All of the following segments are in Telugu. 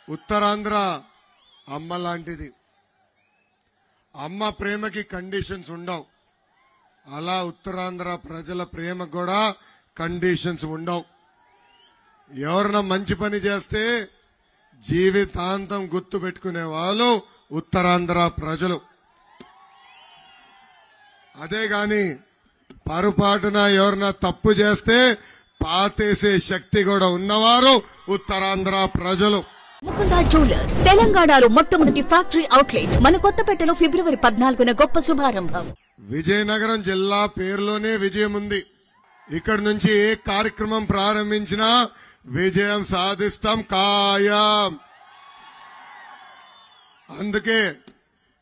ఉత్తరాంధ్ర అమ్మ లాంటిది. అమ్మ ప్రేమకి కండిషన్స్ ఉండవు. అలా ఉత్తరాంధ్ర ప్రజల ప్రేమకు కూడా కండిషన్స్ ఉండవు. ఎవరన్నా మంచి పని చేస్తే జీవితాంతం గుర్తు పెట్టుకునే వాళ్ళు ఉత్తరాంధ్ర ప్రజలు. అదే గాని పొరపాటున ఎవరన్నా తప్పు చేస్తే పాతేసే శక్తి కూడా ఉన్నవారు ఉత్తరాంధ్ర ప్రజలు. ముకుందా జ్యువెలర్స్ తెలంగాణలో మొట్టమొదటి ఫ్యాక్టరీ అవుట్లెట్ మన కొత్తపేటలో ఫిబ్రవరి 14న గొప్ప శుభారంభం. విజయనగరం జిల్లా పేరులోనే విజయం ఉంది. ఇక్కడి నుంచి ఏ కార్యక్రమం ప్రారంభించినా విజయం సాధిస్తాం ఖాయం. అందుకే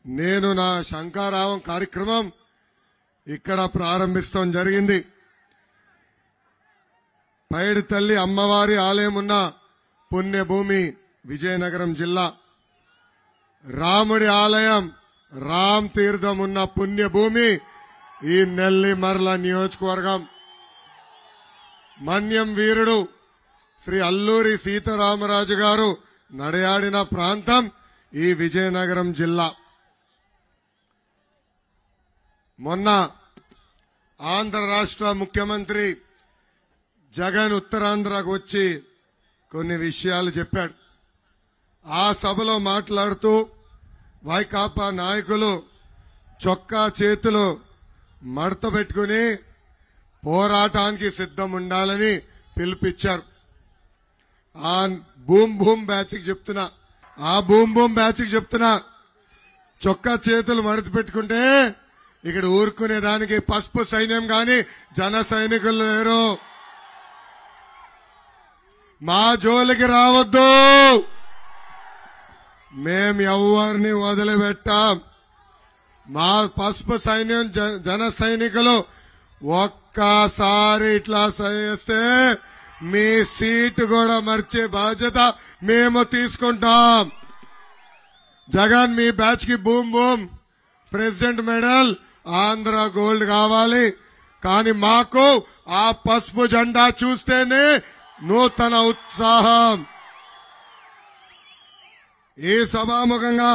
నేను నా శంఖారావం కార్యక్రమం ఇక్కడ ప్రారంభిస్తాం జరిగింది. పైడి తల్లి అమ్మవారి ఆలయం ఉన్న పుణ్యభూమి విజయనగరం జిల్లా. రాముడి ఆలయం రామ్ తీర్థం ఉన్న పుణ్యభూమి ఈ నెల్లిమర్ల నియోజకవర్గం. మన్యం వీరుడు శ్రీ అల్లూరి సీతారామరాజు గారు నడయాడిన ప్రాంతం ఈ విజయనగరం జిల్లా. మొన్న ఆంధ్ర రాష్ట్ర ముఖ్యమంత్రి జగన్ ఉత్తరాంధ్రకు వచ్చి కొన్ని విషయాలు చెప్పాడు. ఆ సభలో మాట్లాడుతూ వైకాపా నాయకులు చొక్కా చేతులు మడత పెట్టుకుని పోరాటానికి సిద్ధం ఉండాలని పిలుపిచ్చారు. ఆ బూమ్ బూమ్ బ్యాచ్కి చెప్తున్నా, చొక్కా చేతులు మడత పెట్టుకుంటే ఇక్కడ ఊరుకునేదానికి పసుపు సైన్యం గాని జన సైనికులు లేరు. మా జోలికి రావద్దు, మేం ఎవరిని వదిలిపెట్టాం. మా పసుపు సైన్యం జన సైనికులు ఒక్కసారి ఇట్లా చేస్తే మీ సీటు కూడా మర్చే బాధ్యత మేము తీసుకుంటాం. జగన్ మీ బ్యాచ్ కి boom boom president medal Andhra gold కావాలి. కానీ మాకు ఆ పసుపు జెండా చూస్తేనే నూతన ఉత్సాహం. ఈ సభాముఖంగా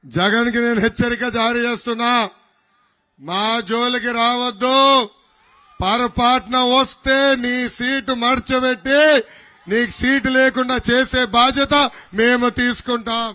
జగన్ కి నేను హెచ్చరిక జారీ చేస్తున్నా, మా జోలికి రావద్దు. పొరపాటున వస్తే నీ సీటు మర్చబెట్టి నీకు సీటు లేకుండా చేసే బాధ్యత మేము తీసుకుంటాం.